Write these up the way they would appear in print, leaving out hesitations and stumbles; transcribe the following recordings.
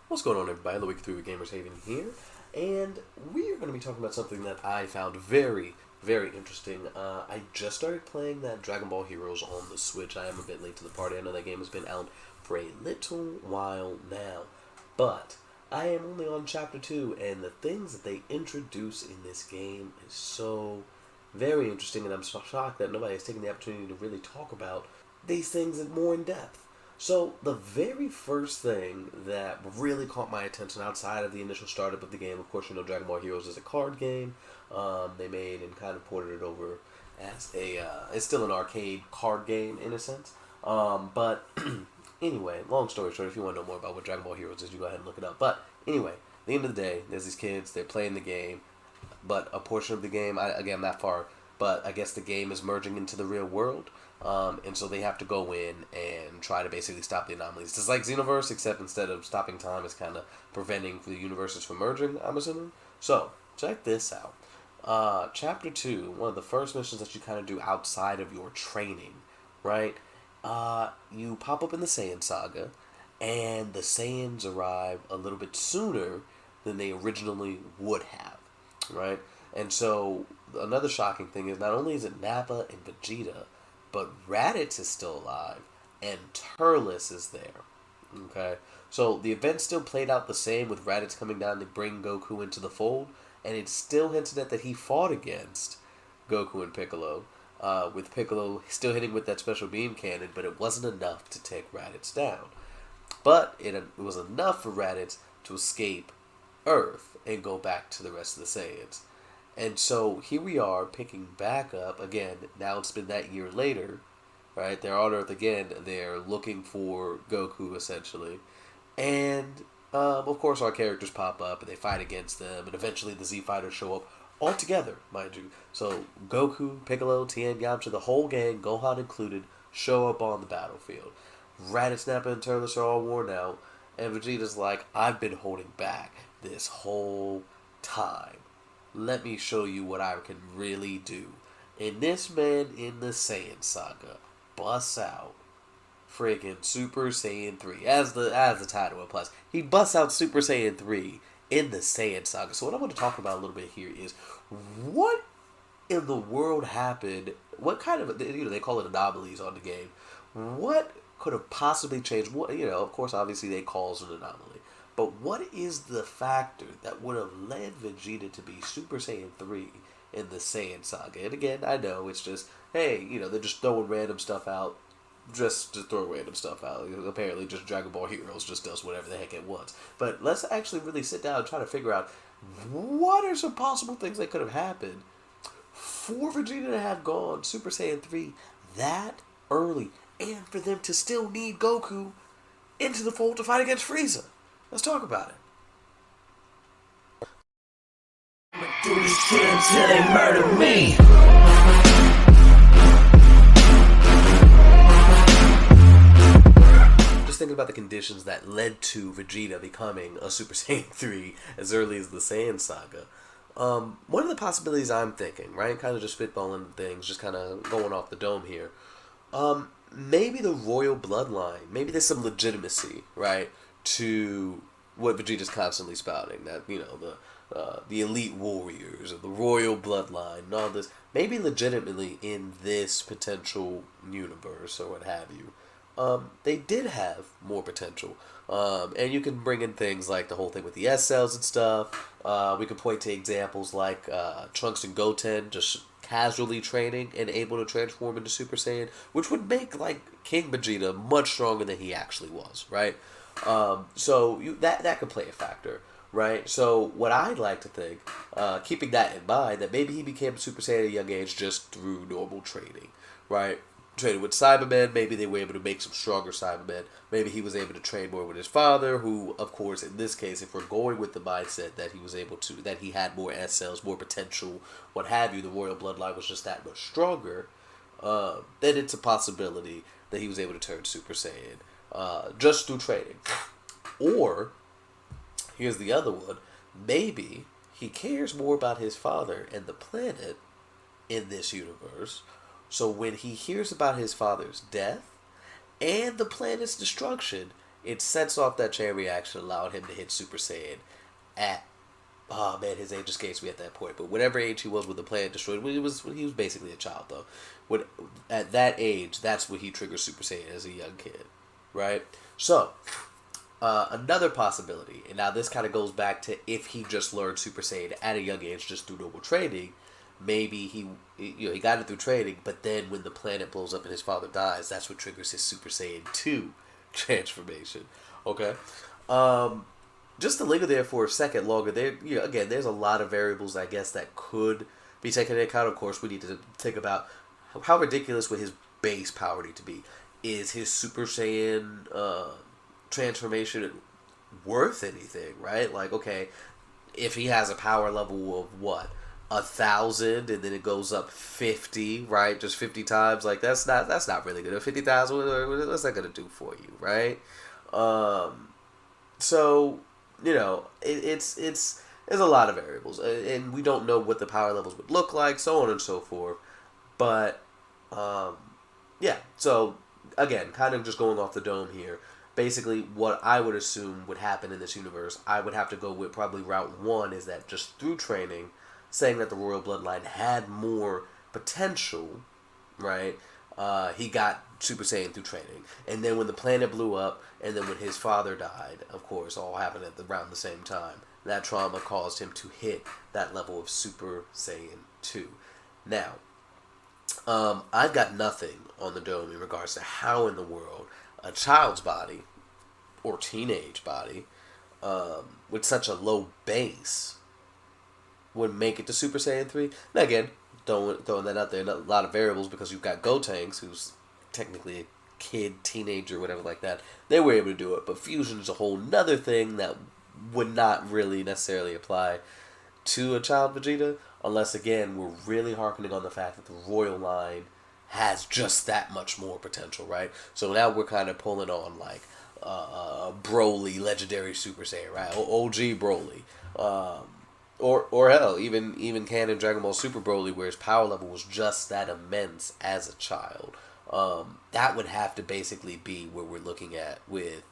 What's going on, everybody? The Week 3 with Gamers Haven here, and we are going to be talking about something that I found very, very interesting. I just started playing that Dragon Ball Heroes on the Switch. I am a bit late to the party. I know that game has been out for a little while now, but I am only on Chapter 2, and the things that they introduce in this game is so very interesting, and I'm so shocked that nobody has taken the opportunity to really talk about these things more in depth. So, the very first thing that really caught my attention outside of the initial startup of the game, of course, you know, Dragon Ball Heroes is a card game. They made and kind of ported it over as it's still an arcade card game in a sense. But anyway, long story short, if you want to know more about what Dragon Ball Heroes is, you go ahead and look it up. But anyway, at the end of the day, there's these kids, they're playing the game, but a portion of the game, I'm not far, but I guess the game is merging into the real world. And so they have to go in and try to basically stop the anomalies. It's like Xenoverse, except instead of stopping time, it's kind of preventing the universes from merging, I'm assuming. So, check this out. Chapter 2, one of the first missions that you kind of do outside of your training, right? You pop up in the Saiyan Saga, and the Saiyans arrive a little bit sooner than they originally would have, right? And so, another shocking thing is not only is it Nappa and Vegeta, but Raditz is still alive, and Turles is there. Okay? So the event still played out the same with Raditz coming down to bring Goku into the fold, and it's still hinted at that he fought against Goku and Piccolo, with Piccolo still hitting with that special beam cannon, but it wasn't enough to take Raditz down. But it was enough for Raditz to escape Earth and go back to the rest of the Saiyans. And so here we are picking back up again. Now it's been that year later, right? They're on Earth again. They're looking for Goku essentially, and of course our characters pop up and they fight against them, and eventually the Z Fighters show up all together, mind you. So Goku, Piccolo, Tien, Yamcha, the whole gang, Gohan included, show up on the battlefield. Raditz, Nappa, and Turles are all worn out, and Vegeta's like, "I've been holding back this whole time. Let me show you what I can really do." And this man in the Saiyan Saga busts out freaking Super Saiyan 3. As the title implies, he busts out Super Saiyan 3 in the Saiyan Saga. So what I want to talk about a little bit here is what in the world happened? What kind of, they call it anomalies on the game. What could have possibly changed? What, of course, obviously they cause an anomaly. But what is the factor that would have led Vegeta to be Super Saiyan 3 in the Saiyan Saga? And again, I know it's just, hey, they're just throwing random stuff out, just to throw random stuff out. Apparently, just Dragon Ball Heroes just does whatever the heck it wants. But let's actually really sit down and try to figure out what are some possible things that could have happened for Vegeta to have gone Super Saiyan 3 that early, and for them to still need Goku into the fold to fight against Frieza. Let's talk about it. Do this shit until they murder me. Just thinking about the conditions that led to Vegeta becoming a Super Saiyan 3 as early as the Saiyan Saga. One of the possibilities I'm thinking, right, kind of just spitballing things, just kind of going off the dome here. Maybe the royal bloodline, maybe there's some legitimacy, right, to what Vegeta's constantly spouting, that, the elite warriors, or the royal bloodline, and all this, maybe legitimately in this potential universe, or what have you, they did have more potential. And you can bring in things like the whole thing with the S cells and stuff. We could point to examples like Trunks and Goten just casually training and able to transform into Super Saiyan, which would make like King Vegeta much stronger than he actually was, right? So that could play a factor, right? So what I'd like to think, keeping that in mind, that maybe he became Super Saiyan at a young age just through normal training, right? Training with Cybermen, maybe they were able to make some stronger Cybermen. Maybe he was able to train more with his father, who, of course, in this case, if we're going with the mindset that he was able to, that he had more S cells, more potential, what have you, the royal bloodline was just that much stronger, then it's a possibility that he was able to turn Super Saiyan just through training. Or, here's the other one, maybe he cares more about his father and the planet in this universe. So when he hears about his father's death and the planet's destruction, it sets off that chain reaction, allowing him to hit Super Saiyan at, oh man, his age escapes me at that point. But whatever age he was when the planet destroyed, he was basically a child though. At that age, that's when he triggers Super Saiyan as a young kid, right? So another possibility, and now this kind of goes back to if he just learned Super Saiyan at a young age just through normal training. Maybe he got it through training, but then when the planet blows up and his father dies, that's what triggers his Super Saiyan 2 transformation. Okay, just to linger there for a second longer. Again, there's a lot of variables I guess that could be taken into account. Of course, we need to think about how ridiculous would his base power need to be. Is his Super Saiyan transformation worth anything? Right? Like, okay, if he has a power level of what? 1,000, and then it goes up 50, right? Just 50 times. Like that's not really good. 50,000, what's that gonna do for you, right? So it's there's a lot of variables, and we don't know what the power levels would look like, so on and so forth. But yeah. So again, kind of just going off the dome here. Basically, what I would assume would happen in this universe, I would have to go with probably route one, is that just through training, saying that the royal bloodline had more potential, right? He got Super Saiyan through training. And then when the planet blew up, and then when his father died, of course, all happened around the same time. That trauma caused him to hit that level of Super Saiyan 2. Now, I've got nothing on the dome in regards to how in the world a child's body, or teenage body, with such a low base, would make it to Super Saiyan 3. Now again, throwing that out there, a lot of variables, because you've got Gotenks, who's technically a kid, teenager, whatever like that. They were able to do it, but fusion is a whole nother thing that would not really necessarily apply to a child Vegeta, unless again, we're really harkening on the fact that the royal line has just that much more potential, right? So now we're kind of pulling on like Broly, legendary Super Saiyan, right? OG Broly. Or hell, even canon Dragon Ball Super Broly, where his power level was just that immense as a child. That would have to basically be where we're looking at with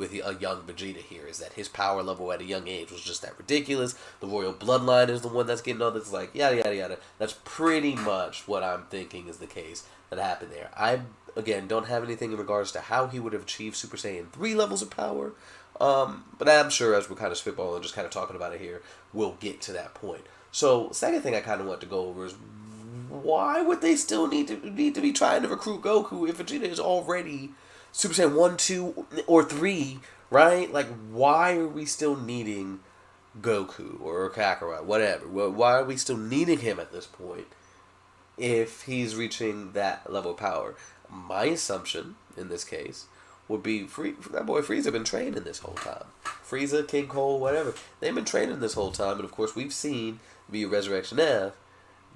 a young Vegeta here, is that his power level at a young age was just that ridiculous. The royal bloodline is the one that's getting all this, like, yada, yada, yada. That's pretty much what I'm thinking is the case that happened there. I, again, don't have anything in regards to how he would have achieved Super Saiyan 3 levels of power. But I'm sure as we're kind of spitballing and just kind of talking about it here, we'll get to that point. So, second thing I kind of want to go over is, why would they still need to be trying to recruit Goku if Vegeta is already Super Saiyan 1, 2, or 3, right? Like, why are we still needing Goku or Kakarot, whatever? Why are we still needing him at this point if he's reaching that level of power? My assumption, in this case, would be that boy Frieza been training this whole time. Frieza, King Cole, whatever. They've been training this whole time, and of course we've seen via Resurrection F,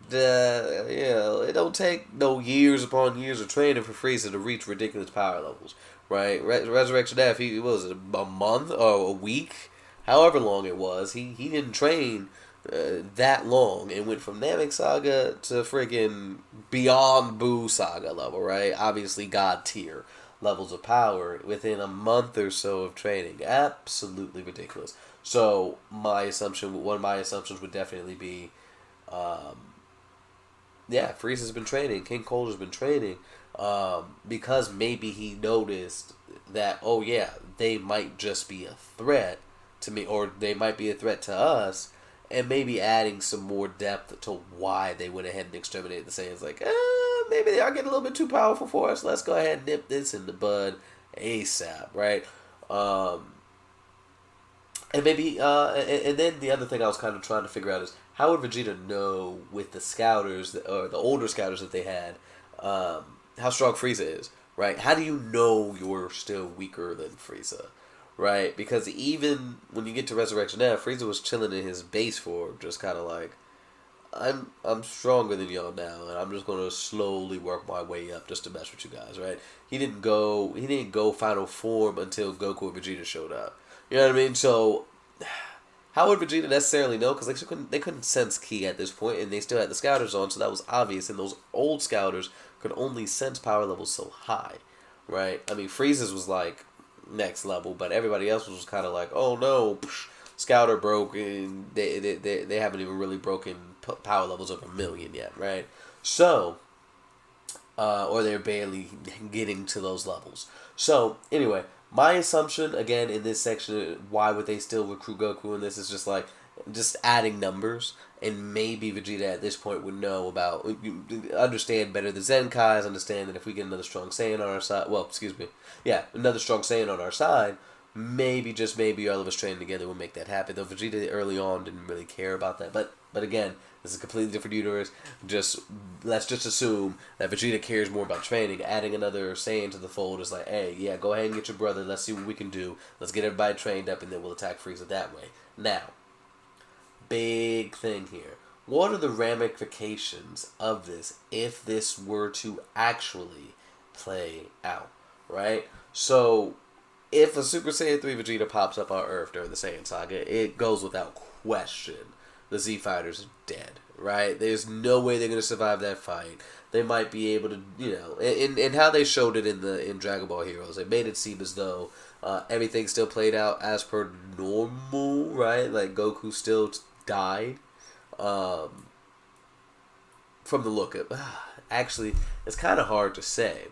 it don't take no years upon years of training for Frieza to reach ridiculous power levels, right? Resurrection F, he was a month or a week, however long it was. He didn't train that long, and went from Namek Saga to friggin' Beyond Buu Saga level, right? Obviously God tier levels of power within a month or so of training. Absolutely ridiculous. So one of my assumptions would definitely be, Frieza's been training, King Cole has been training, because maybe he noticed that, oh yeah, they might just be a threat to me, or they might be a threat to us, and maybe adding some more depth to why they went ahead and exterminated the Saiyans. Like, maybe they are getting a little bit too powerful for us. Let's go ahead and nip this in the bud ASAP, right? And maybe, and then the other thing I was kind of trying to figure out is, how would Vegeta know with the scouters, or the older scouters that they had, how strong Frieza is, right? How do you know you're still weaker than Frieza, right? Because even when you get to Resurrection F, Frieza was chilling in his base form, just kind of like, I'm stronger than y'all now, and I'm just gonna slowly work my way up just to mess with you guys, right? He didn't go final form until Goku and Vegeta showed up. You know what I mean? So how would Vegeta necessarily know? Because they couldn't sense Ki at this point, and they still had the scouters on, so that was obvious. And those old scouters could only sense power levels so high, right? I mean, Frieza's was like next level, but everybody else was kind of like, oh no, Scouter broke, and they haven't even really broken power levels of 1,000,000 yet, right? So, or they're barely getting to those levels. So, anyway, my assumption, again, in this section, why would they still recruit Goku in this, is just like, just adding numbers, and maybe Vegeta at this point would know about, understand better the Zenkais, understand that if we get another strong Saiyan on our side, well, excuse me, yeah, another strong Saiyan on our side, maybe, just maybe, all of us training together will make that happen. Though Vegeta early on didn't really care about that, but again, this is a completely different universe. Let's just assume that Vegeta cares more about training. Adding another Saiyan to the fold is like, hey, yeah, go ahead and get your brother. Let's see what we can do. Let's get everybody trained up, and then we'll attack Frieza that way. Now, big thing here. What are the ramifications of this if this were to actually play out, right? So, if a Super Saiyan 3 Vegeta pops up on Earth during the Saiyan Saga, it goes without question. The Z Fighters are dead, right? There's no way they're going to survive that fight. They might be able to, and how they showed it in Dragon Ball Heroes, they made it seem as though everything still played out as per normal, right? Like Goku still died. From the look of, actually, it's kind of hard to say.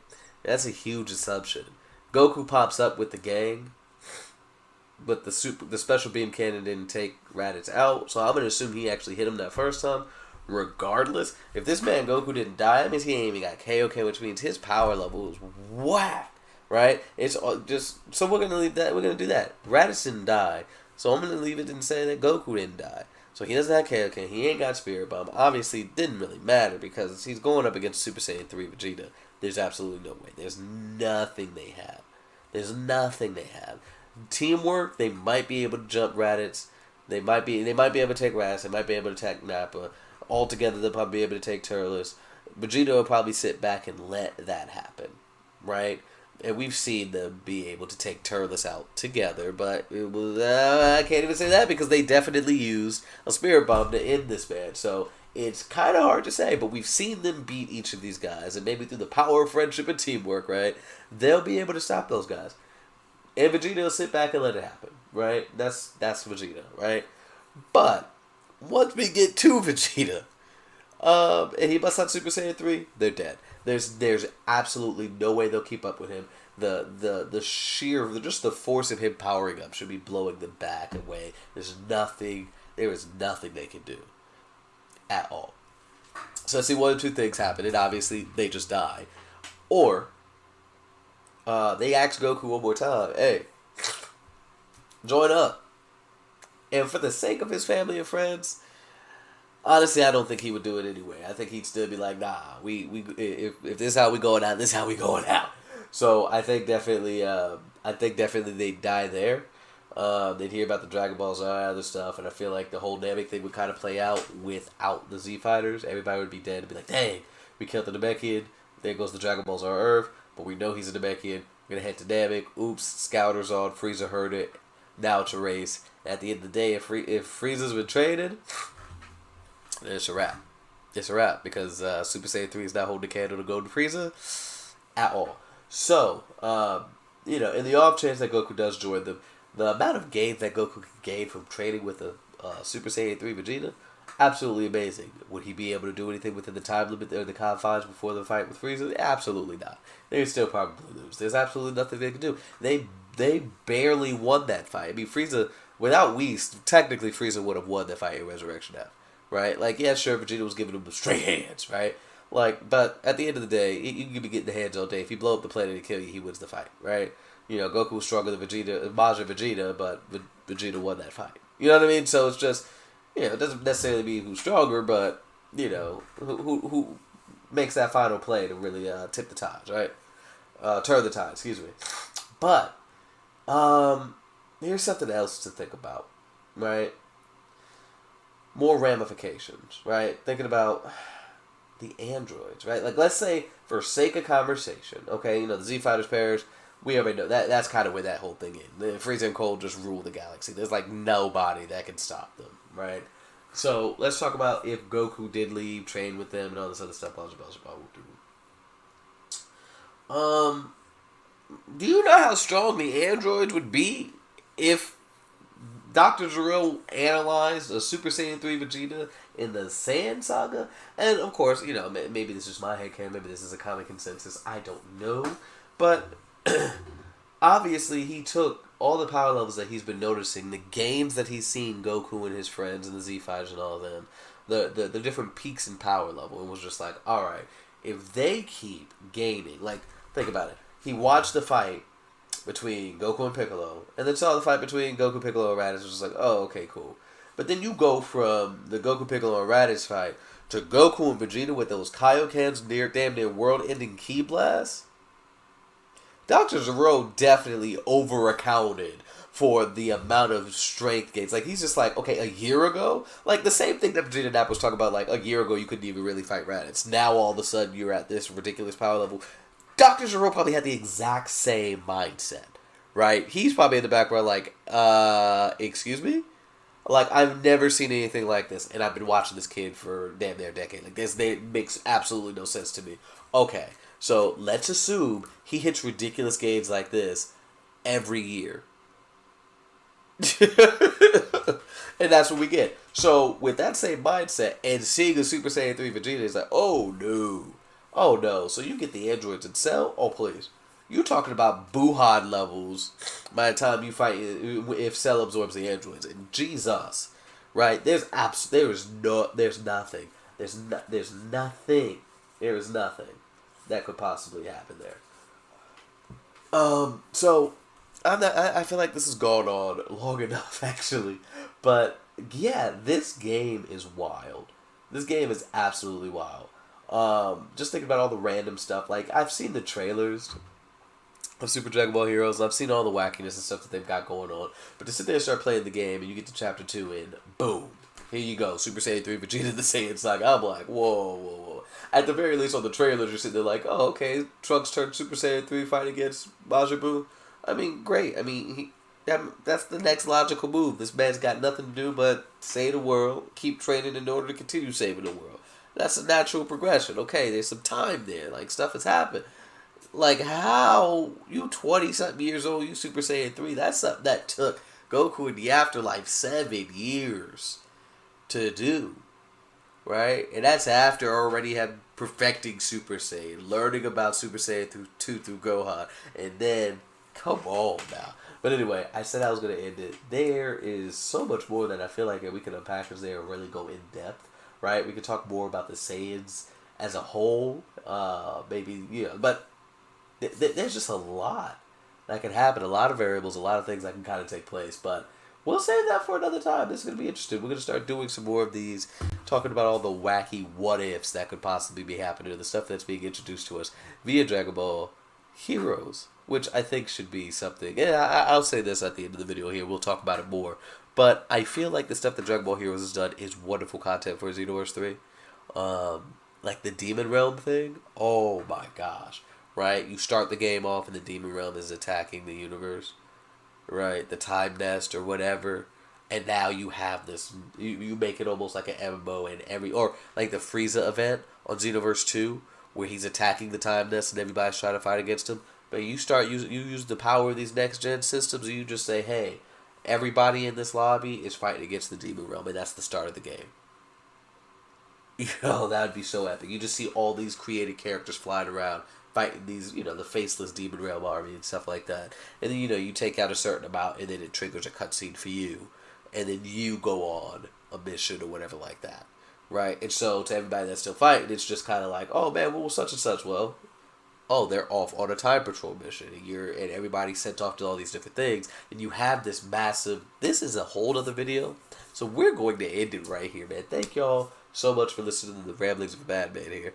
That's a huge assumption. Goku pops up with the gang, but the special beam cannon didn't take Raditz out, so I'm gonna assume he actually hit him that first time. Regardless, if this man Goku didn't die, that means he ain't even got KOK, which means his power level is whack, right? It's just, so we're gonna leave that. We're gonna do that. Raditz didn't die, so I'm gonna leave it and say that Goku didn't die. So he doesn't have KOK. He ain't got Spirit Bomb. Obviously, it didn't really matter because he's going up against Super Saiyan 3 Vegeta. There's absolutely no way. There's nothing they have. There's nothing they have. Teamwork, they might be able to jump Raditz. They might be able to take Raditz. They might be able to attack Nappa. Altogether, they'll probably be able to take Turles. Vegeta will probably sit back and let that happen, right? And we've seen them be able to take Turles out together, but it was, I can't even say that because they definitely used a Spirit Bomb to end this man. So it's kind of hard to say, but we've seen them beat each of these guys, and maybe through the power of friendship and teamwork, right, they'll be able to stop those guys. And Vegeta will sit back and let it happen, right? That's Vegeta, right? But once we get to Vegeta, and he busts out Super Saiyan 3, they're dead. There's absolutely no way they'll keep up with him. The sheer, just the force of him powering up should be blowing them back away. There is nothing they can do at all. So I see one of two things happen, and obviously they just die, or they ask Goku one more time, hey, join up. And for the sake of his family and friends, honestly, I don't think he would do it anyway. I think he'd still be like, nah, if this is how we going out, this is how we going out. So I think definitely they'd die there. They'd hear about the Dragon Balls and other stuff, and I feel like the whole Namek thing would kind of play out without the Z Fighters. Everybody would be dead and be like, dang, we killed the Namekian. There goes the Dragon Balls on Earth, but we know he's a Namekian. We're gonna head to Namek. Oops, Scouters on. Frieza heard it. Now it's a race. At the end of the day, if Frieza's been traded, it's a wrap. It's a wrap because Super Saiyan 3 is not holding the candle to Golden Frieza at all. So, in the off chance that Goku does join them, the amount of gains that Goku can gain from training with a Super Saiyan 3 Vegeta, absolutely amazing. Would he be able to do anything within the time limit or the confines before the fight with Frieza? Absolutely not. They'd still probably lose. There's absolutely nothing they can do. They barely won that fight. I mean, Frieza, without Whis, technically Frieza would have won that fight in Resurrection F. Right? Like, yeah, sure, Vegeta was giving him straight hands, right? Like, but at the end of the day, you can be getting the hands all day. If you blow up the planet and kill you, he wins the fight, right? Goku was stronger than Majin Vegeta, but Vegeta won that fight. You know what I mean? So it's just, it doesn't necessarily mean who's stronger, but, who makes that final play to really tip the tides, right? Turn the tide, excuse me. But, here's something else to think about, right? More ramifications, right? Thinking about the androids, right? Like, let's say, for sake of conversation, okay, the Z Fighters pairs, we already know that's kind of where that whole thing is. The Frieza and Cole just rule the galaxy. There's, like, nobody that can stop them, right? So, let's talk about if Goku did leave, train with them, and all this other stuff, blah, blah, blah, blah, blah. do you know how strong the androids would be if Dr. Gero analyzed a Super Saiyan 3 Vegeta in the Saiyan Saga? And of course, maybe this is my headcanon, maybe this is a common consensus, I don't know. But obviously he took all the power levels that he's been noticing, the games that he's seen Goku and his friends and the Z5s and all of them, the different peaks in power level, and was just like, alright, if they keep gaining, like, think about it. He watched the fight between Goku and Piccolo, and then saw the fight between Goku, Piccolo, and Raditz, was just like, oh, okay, cool. But then you go from the Goku, Piccolo, and Raditz fight to Goku and Vegeta with those Kaiokens damn near world-ending ki blasts. Dr. Gero definitely over-accounted for the amount of strength gains. Like, he's just like, okay, a year ago? Like, the same thing that Vegeta Nap was talking about, like, a year ago you couldn't even really fight Raditz. Now, all of a sudden, you're at this ridiculous power level. Dr. Gero probably had the exact same mindset, right? He's probably in the background like, excuse me? Like, I've never seen anything like this, and I've been watching this kid for damn near a decade. Like, this makes absolutely no sense to me. Okay, so let's assume he hits ridiculous gains like this every year. And that's what we get. So, with that same mindset, and seeing a Super Saiyan 3 Vegeta, is like, oh no. Oh no, so you get the androids in Cell? Oh please. You're talking about Buhan levels by the time you fight if Cell absorbs the androids. And Jesus. Right? There's nothing. There's nothing. There is nothing that could possibly happen there. So I feel like this has gone on long enough actually. But yeah, this game is wild. This game is absolutely wild. Just thinking about all the random stuff. Like, I've seen the trailers of Super Dragon Ball Heroes. I've seen all the wackiness and stuff that they've got going on. But to sit there and start playing the game, and you get to Chapter 2, and boom, here you go, Super Saiyan 3 Vegeta the Saiyan Saga. I'm like, whoa. At the very least, on the trailers, you're sitting there like, oh, okay, Trunks turned Super Saiyan 3 fight against Majin Buu. I mean, great. I mean, that's the next logical move. This man's got nothing to do but save the world, keep training in order to continue saving the world. That's a natural progression. Okay, there's some time there. Like, stuff has happened. Like, how? You 20-something years old, you Super Saiyan 3. That's something that took Goku in the afterlife 7 years to do. Right? And that's after already had perfecting Super Saiyan. Learning about Super Saiyan 2 through Gohan. And then, come on now. But anyway, I said I was going to end it. There is so much more that I feel like we can unpack as there and really go in depth. Right, we could talk more about the Saiyans as a whole, maybe, but there's just a lot that can happen, a lot of variables, a lot of things that can kind of take place, but we'll save that for another time. This is going to be interesting. We're going to start doing some more of these, talking about all the wacky what-ifs that could possibly be happening, the stuff that's being introduced to us via Dragon Ball Heroes, which I think should be something, I'll say this at the end of the video here, we'll talk about it more. But I feel like the stuff that Dragon Ball Heroes has done is wonderful content for Xenoverse 3. Like the Demon Realm thing. Oh my gosh. Right? You start the game off and the Demon Realm is attacking the universe. Right? The Time Nest or whatever. And now you have this. You make it almost like an MMO and or like the Frieza event on Xenoverse 2 where he's attacking the Time Nest and everybody's trying to fight against him. But you use the power of these next gen systems and you just say, hey, everybody in this lobby is fighting against the Demon Realm, and that's the start of the game. That would be so epic. You just see all these created characters flying around, fighting these, the faceless Demon Realm army and stuff like that. And then, you take out a certain amount, and then it triggers a cutscene for you. And then you go on a mission or whatever like that. Right? And so, to everybody that's still fighting, it's just kind of like, oh man, what was such and such? Well, oh, they're off on a time patrol mission, and everybody's sent off to all these different things, and you have this massive. This is a whole other video, so we're going to end it right here, man. Thank y'all so much for listening to the ramblings of a bad man here.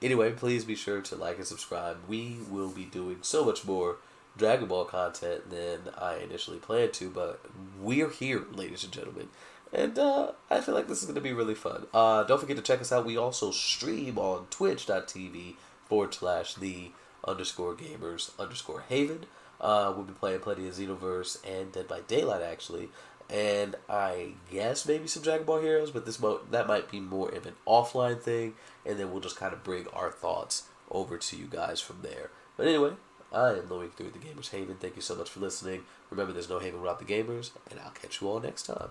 Anyway, please be sure to like and subscribe. We will be doing so much more Dragon Ball content than I initially planned to, but we're here, ladies and gentlemen. And I feel like this is going to be really fun. Don't forget to check us out. We also stream on twitch.tv/the_gamers_haven. We'll be playing plenty of Xenoverse and Dead by Daylight, actually. And I guess maybe some Dragon Ball Heroes, but that might be more of an offline thing. And then we'll just kind of bring our thoughts over to you guys from there. But anyway, I am the Week 3 of the Gamers Haven. Thank you so much for listening. Remember, there's no haven without the gamers, and I'll catch you all next time.